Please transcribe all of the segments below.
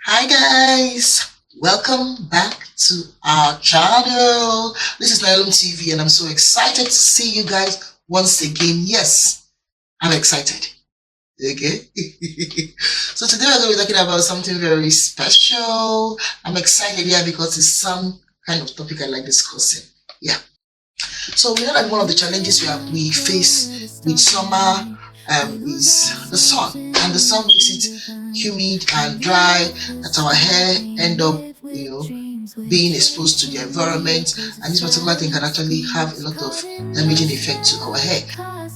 Hi guys, welcome back to our channel. This is Nylum TV and I'm so excited to see you guys once again. Yes, I'm excited. Okay. So today we're going to be talking about something very special. I'm excited because it's some kind of topic I like discussing. Yeah. So we know that one of the challenges we face with summer is the sun, and the sun makes it humid and dry that our hair end up being exposed to the environment, and this particular thing can actually have a lot of damaging effect to our hair.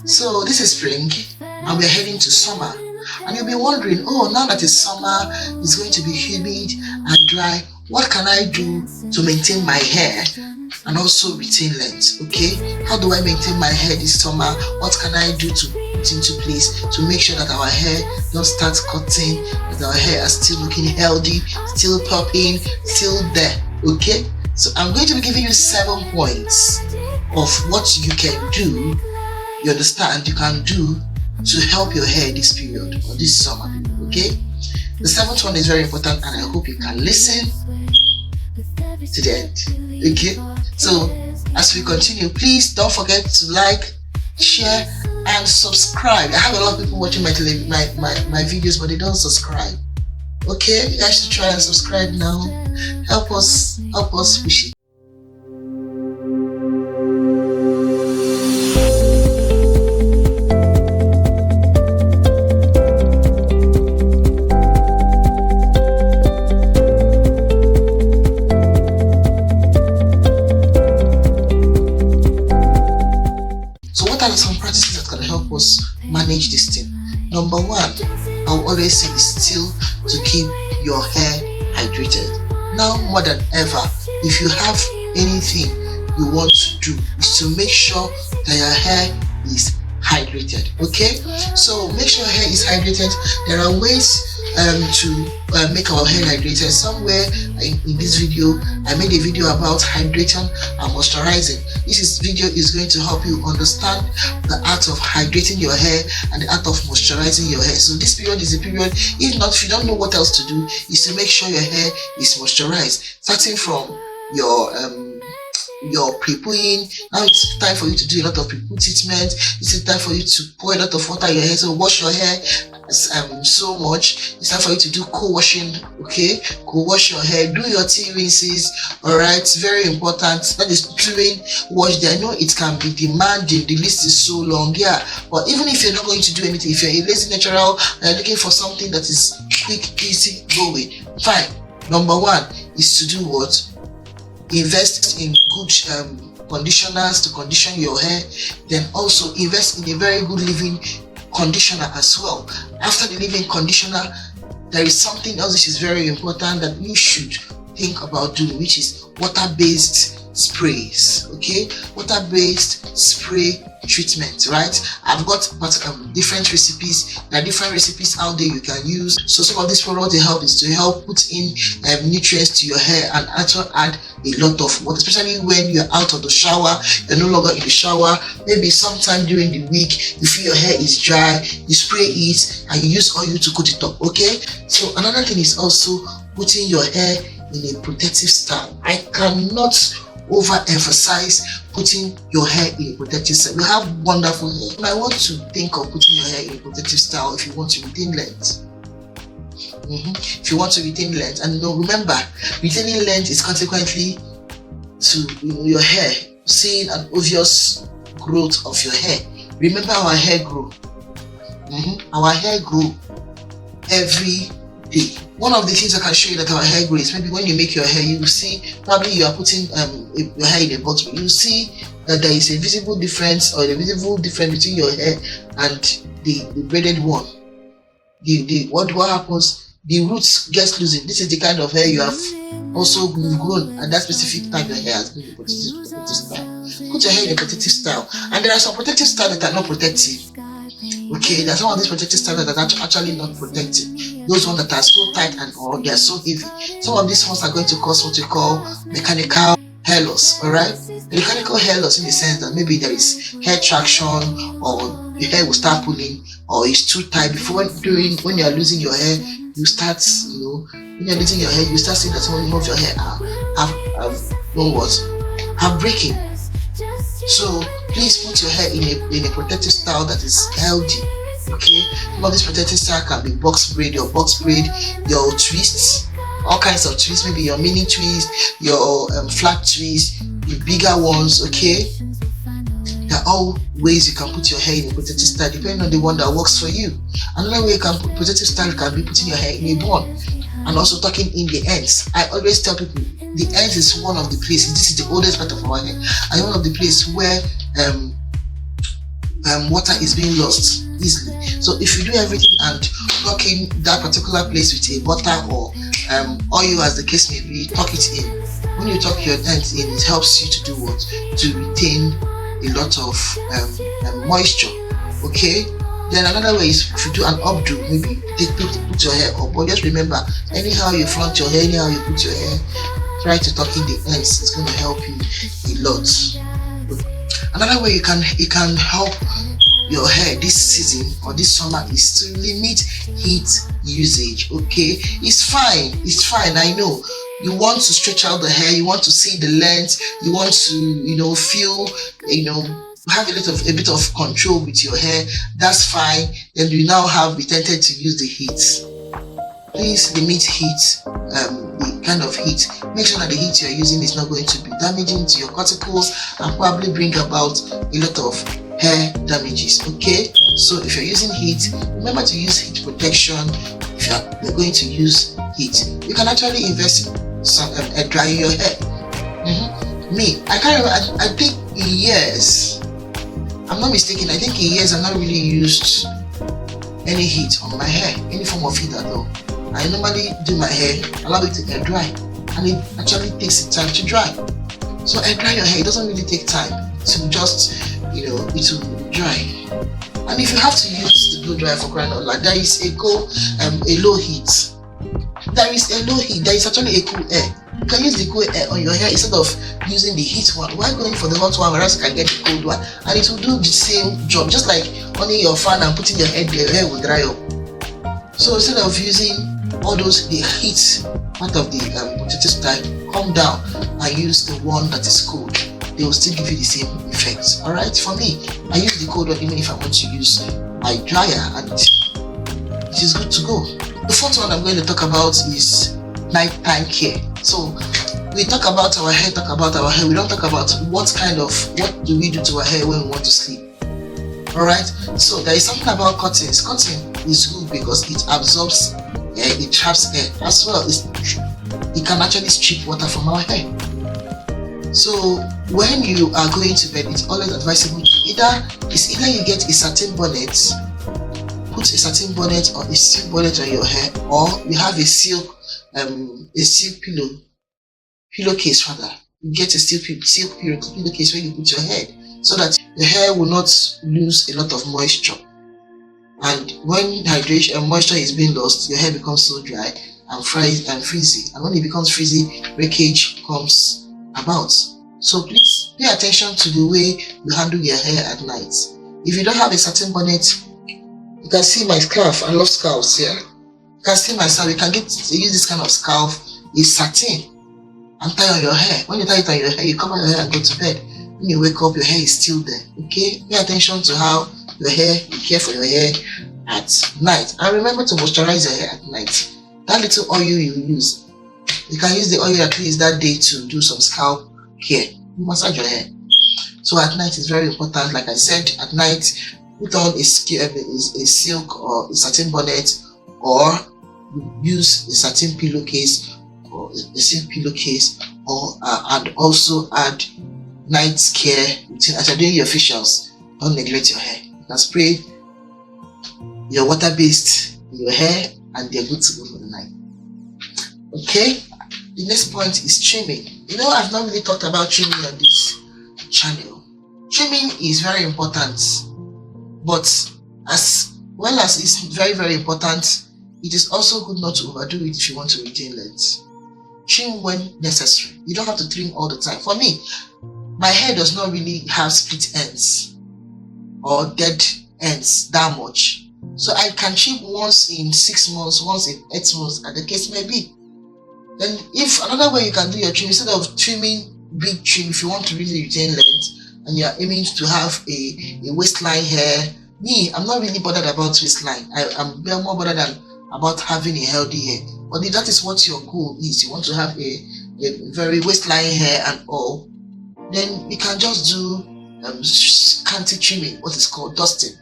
So this is spring and we're heading to summer, and you'll be wondering, oh, now that it's summer, it's going to be humid and dry, what can I do to maintain my hair and also retain length? Okay, how do I maintain my hair this summer? What can I do to put into place to make sure that our hair don't start cutting, that our hair is still looking healthy, still popping, still there? Okay, so I'm going to be giving you 7 points of what you can do, you understand, you can do to help your hair this period or this summer. Okay, the 7th one is very important and I hope you can listen to the end. Okay, so as we continue, please don't forget to like, share and subscribe. I have a lot of people watching my videos but they don't subscribe. Okay, you guys should try and subscribe now. Help us push it. What are some practices that can help us manage this thing? Number 1, I'll always say is still to keep your hair hydrated. Now more than ever, if you have anything you want to do, is to make sure that your hair is hydrated. Okay, so make sure your hair is hydrated. There are ways to make our hair hydrated. Somewhere in this video I made a video about hydration and moisturizing. This video is going to help you understand the art of hydrating your hair and the art of moisturizing your hair. So this period is a period, if you don't know what else to do, is to make sure your hair is moisturized, starting from your pre-pooing. Now it's time for you to do a lot of pre-poo treatment. It's time for you to pour a lot of water in your hair, so wash your hair so much. It's time for you to do co-washing. Okay, co-wash your hair, do your tea rinses. All right, it's very important. That is doing wash. I know it can be demanding, the list is so long, yeah, but even if you're not going to do anything, if you're a lazy natural and you're looking for something that is quick, easy going, fine. Number 1 is to do what? Invest in good conditioners to condition your hair. Then also invest in a very good leave-in conditioner as well. After the leave-in conditioner, there is something else which is very important that you should think about doing, which is water-based sprays. Okay, water-based spray treatment, right? I've got different recipes. There are different recipes out there you can use. So some of these products they help is to help put in nutrients to your hair and actually add a lot of water, especially when you're out of the shower, you're no longer in the shower, maybe sometime during the week you feel your hair is dry, you spray it and you use oil to coat it up. Okay, so another thing is also putting your hair in a protective style. I cannot overemphasize putting your hair in a protective style. We have wonderful hair. You might want to think of putting your hair in a protective style if you want to retain length. If you want to retain length, and remember, retaining length is consequently to your hair seeing an obvious growth of your hair. Remember, our hair grow. Our hair grow every day. One of the things I can show you that our hair grows, maybe when you make your hair, you will see, probably you are putting your hair in a bottle, you will see that there is a visible difference between your hair and the braided one. What happens? The roots gets loosened. This is the kind of hair you have also grown at that specific time. Your hair has been in a protective style. Put your hair in a protective style, and there are some protective styles that are not protective. Okay, there are some of these protective styles that are actually not protective. Those ones that are so tight and or they are so heavy. Some of these ones are going to cause what we call mechanical hair loss. All right, mechanical hair loss in the sense that maybe there is hair traction or the hair will start pulling or it's too tight. Before when you are losing your hair, you start when you're knitting your hair, you start seeing that some of your hair are breaking. So please put your hair in a protective style that is healthy. Okay, some of this protective style can be box braid, your twists, all kinds of twists, maybe your mini twist, your flat twist, the bigger ones. Okay, there are all ways you can put your hair in a protective style depending on the one that works for you. Another way you can put protective style can be putting your hair in a bun and also tucking in the ends. I always tell people the ends is one of the places, this is the oldest part of our hair, and one of the places where water is being lost easily. So if you do everything and tuck in that particular place with a butter or oil, as the case may be, tuck it in. When you tuck your ends in, it helps you to do what? To retain a lot of moisture. Okay. Then another way is if you do an updo, maybe put your hair up. But just remember, anyhow you front your hair, anyhow you put your hair, try to tuck in the ends. It's going to help you a lot. Another way you can help your hair this season or this summer is to limit heat usage. Okay, it's fine. I know you want to stretch out the hair, you want to see the length, you want to feel have a bit of control with your hair. That's fine. Then you now be tempted to use the heat. Please limit heat, the kind of heat. Make sure that the heat you're using is not going to be damaging to your cuticles and probably bring about a lot of hair damages. Okay, so if you're using heat, remember to use heat protection. If you're going to use heat, you can actually invest in some drying your hair. I can't remember. I think years. I'm not mistaken. I think in years I've not really used any heat on my hair, any form of heat at all. I normally do my hair, allow it to air dry, and it actually takes time to dry. So air dry your hair, it doesn't really take time to just, it will dry. And if you have to use the blow dryer for crying out loud, there is a low heat. There is a low heat. There is actually a cool air. You can use the cool air on your hair instead of using the heat one. Why going for the hot one whereas you can get the cold one? And it will do the same job, just like running your fan and putting your hair will dry up. So instead of using all the heat part of the protective style, calm down and use the one that is cold. They will still give you the same effect. Alright, for me, I use the cold one even if I want to use my dryer, and it is good to go. The fourth one I'm going to talk about is nighttime care. So we talk about our hair, we don't talk about what do we do to our hair when we want to sleep. Alright, so there is something about curtains. Curtain is good because it absorbs air, it traps air as well. It can actually strip water from our hair. So when you are going to bed, it's always advisable to either you get a satin bonnet, put a satin bonnet or a silk bonnet on your hair, or you have a silk pillowcase rather. You get a silk pillowcase where you put your head, so that your hair will not lose a lot of moisture. And when moisture is being lost, your hair becomes so dry and frizzy. And when it becomes frizzy, breakage comes about. So please pay attention to the way you handle your hair at night. If you don't have a satin bonnet, you can see my scarf. I love scarves here. You can see my scarf. You can use this kind of scarf. It's satin and tie on your hair. When you tie it on your hair, you cover your hair and go to bed. When you wake up, your hair is still there. Okay? Pay attention to how you care for your hair at night. And remember to moisturize your hair at night. That little oil you use, you can use the oil at least that day to do some scalp care. You massage your hair. So at night is very important. Like I said, at night, put on a silk or a satin bonnet, or use a satin pillowcase or a silk pillowcase, or and also add night care routine. As you're doing your facials, don't neglect your hair. You can spray your water-based in your hair and they're good to go for the night. Okay, the next point is trimming. I've not really talked about trimming on this channel. Trimming is very important, but as well as it's very, very important, it is also good not to overdo it if you want to retain length. Trim when necessary. You don't have to trim all the time. For me, my hair does not really have split ends or dead ends that much. So I can trim once in 6 months, once in 8 months, as the case may be. Then if another way you can do your trim, instead of trimming big trim, if you want to really retain length and you are aiming to have a waistline hair, me, I'm not really bothered about waistline. I'm more bothered about having a healthy hair. But if that is what your goal is, you want to have a very waistline hair and all, then you can just do scanty trimming, what is called dusting.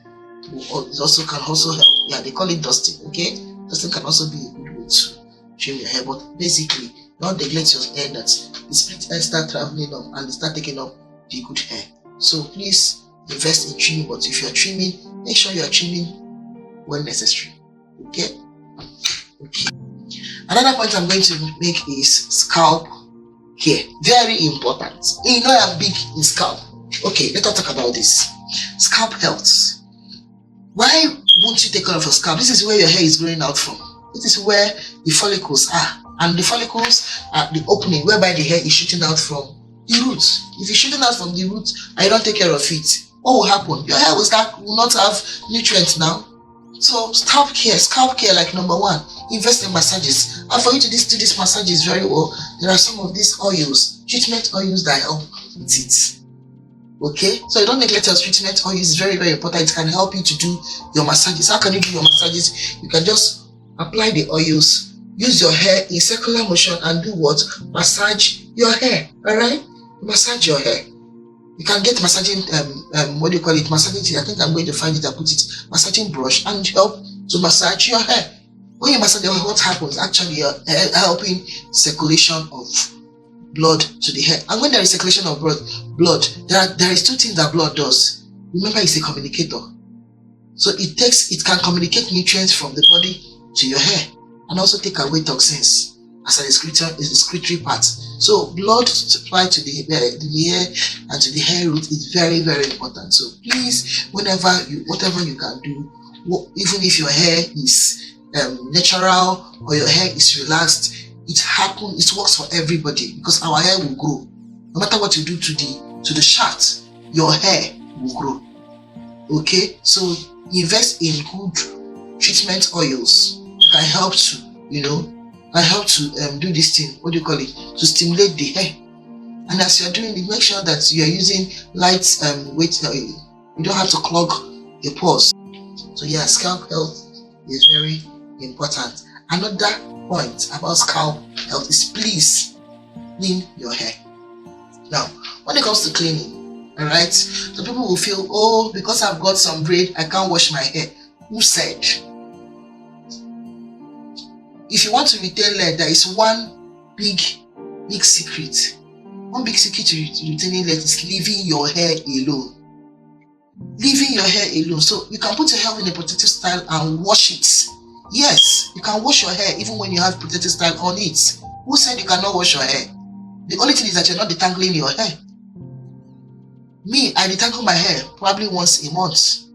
It also can also help. Yeah, they call it dusting. Okay, dusting can also be a good way to trim your hair. But basically, don't neglect your hair that the split ends start traveling up and they start taking up the good hair. So please invest in trimming. But if you are trimming, make sure you are trimming when necessary. Okay. Another point I'm going to make is scalp care. Very important. You know I'm big in scalp. Okay, let us talk about this. Scalp health. Why won't you take care of your scalp? This is where your hair is growing out from. This is where the follicles are. And the follicles are the opening whereby the hair is shooting out from the roots. If it's shooting out from the roots and you don't take care of it, what will happen? Your hair will not have nutrients now. So scalp care like number one, invest in massages. And for you to do these massages very well, there are some of these oils, treatment oils that help with it. Okay, so you don't neglect your treatment oils. It's very, very important. It can help you to do your massages. How can you do your massages? You can just apply the oils, use your hair in circular motion and do what? Massage your hair. Alright? Massage your hair. You can get massaging, massaging, I think I'm going to find it and put it, massaging brush and help to massage your hair. When you massage your hair, what happens? Actually, you're helping circulation of blood to the hair. And when there is circulation of blood, there is two things that blood does. Remember, it's a communicator. So it can communicate nutrients from the body to your hair and also take away toxins as an excretory part. So blood supply to the hair and to the hair root is very, very important. So please, whatever you can do, even if your hair is natural or your hair is relaxed, it works for everybody because our hair will grow. No matter what you do to the shaft, your hair will grow. Okay, so invest in good treatment oils that can help to do this thing, to stimulate the hair. And as you're doing it, make sure that you're using light weight, you don't have to clog your pores. So yeah, scalp health is very important. Another point about scalp health is please clean your hair. Now, when it comes to cleaning, alright, so people will feel, oh, because I've got some braid, I can't wash my hair. Who said? If you want to retain length, there is one big secret. One big secret to retaining length is leaving your hair alone. Leaving your hair alone. So you can put your hair in a protective style and wash it. Yes, you can wash your hair even when you have protective style on it. Who said you cannot wash your hair? The only thing is that you're not detangling your hair. Me, I detangle my hair probably once a month.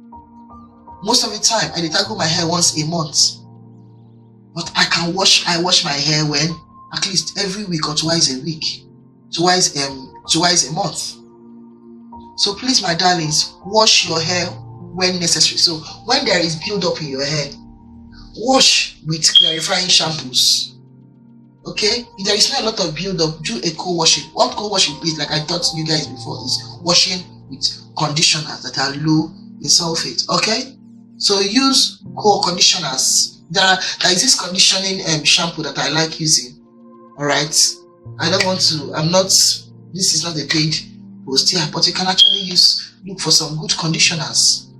Most of the time, I detangle my hair once a month. But I wash my hair when? At least every week or twice a week. Twice a month. So please, my darlings, wash your hair when necessary. So when there is build-up in your hair, wash with clarifying shampoos. Okay? If there is not a lot of build-up, do a co-washing. What co-washing is, like I taught you guys before, is washing with conditioners that are low in sulfate. Okay? So use co-conditioners. There is this conditioning shampoo that I like using. Alright? This is not a paid post here, but you can actually look for some good conditioners.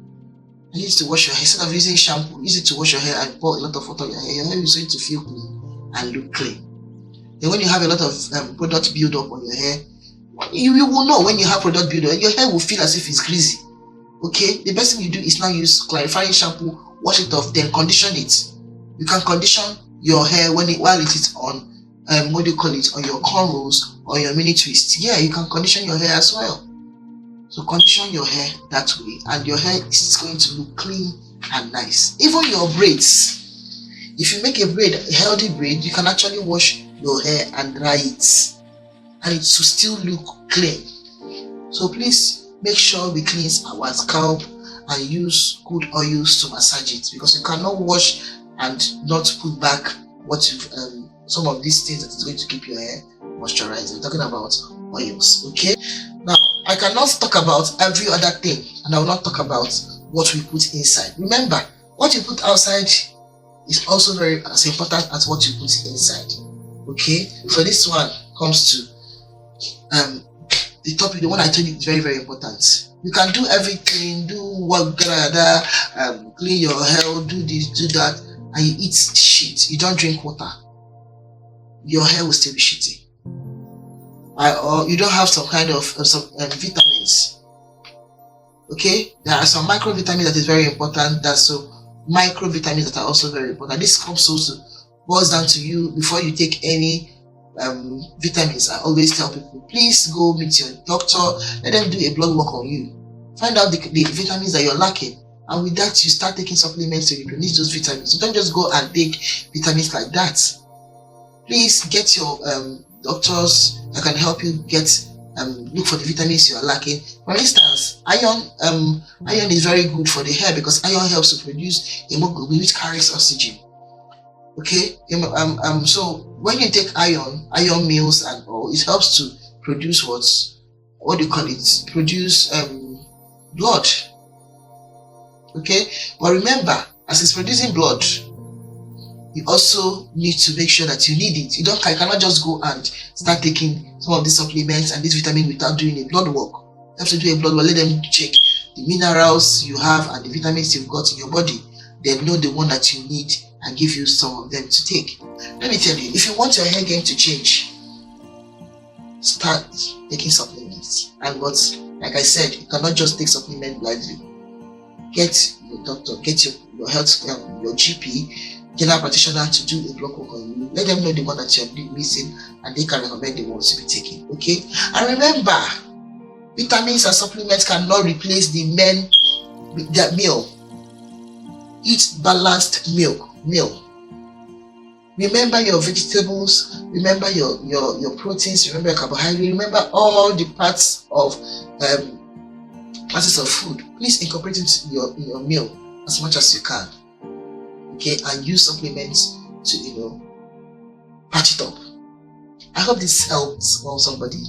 You need to wash your hair. Instead of using shampoo, use it to wash your hair and pour a lot of water on your hair. Your hair is going to feel clean and look clean. Then when you have a lot of product build up on your hair, you will know when you have product build up, your hair will feel as if it's greasy. Okay? The best thing you do is now use clarifying shampoo, wash it off, then condition it. You can condition your hair while it is on on your cornrows or your mini twist. Yeah, you can condition your hair as well. So condition your hair that way and your hair is going to look clean and nice. Even your braids. If you make a healthy braid, you can actually wash your hair and dry it. And it will still look clean. So please make sure we cleanse our scalp and use good oils to massage it, because you cannot wash and not put back what you've some of these things that is going to keep your hair moisturized. We're talking about oils, okay? Now, I cannot talk about every other thing, and I will not talk about what we put inside. Remember, what you put outside is also very as important as what you put inside, okay? So this one comes to the topic, the one I told you is very, very important. You can do everything, do what, clean your hair, do this, do that, and you eat shit. You don't drink water. Your hair will still be shitty. Or you don't have some kind of vitamins. Okay, there are some microvitamins that is very important. There's some microvitamins that are also very important. This comes also boils down to you before you take any vitamins. I always tell people, please go meet your doctor, let them do a blood work on you, find out the vitamins that you're lacking, and with that you start taking supplements to replenish those vitamins. You don't just go and take vitamins like that. Please get your doctors that can help you get look for the vitamins you are lacking. For instance, iron is very good for the hair because iron helps to produce hemoglobin, which carries oxygen. Okay, so when you take iron meals and all, it helps to produce what do you call it? Produce blood. Okay, but remember, as it's producing blood, you also need to make sure that you need it. You cannot just go and start taking some of these supplements and this vitamin without doing a blood work. You have to do a blood work. Let them check the minerals you have and the vitamins you've got in your body. They know the one that you need and give you some of them to take. Let me tell you, if you want your hair game to change, start taking supplements. And like I said, you cannot just take supplements blindly. Get your doctor, get your health, your GP, general practitioner to do a blood work on you. Let them know the one that you're missing, and they can recommend the ones to be taken. Okay? And remember, vitamins and supplements cannot replace the meal. Eat balanced meal. Remember your vegetables, remember your proteins, remember your carbohydrates, remember all the parts of food. Please incorporate it in your meal as much as you can. Okay, and use supplements to patch it up. I hope this helps somebody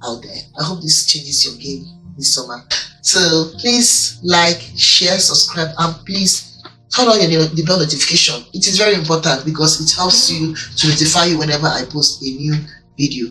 out there. I hope this changes your game this summer. So please like, share, subscribe, and please turn on the bell notification. It is very important because it helps you to notify you whenever I post a new video.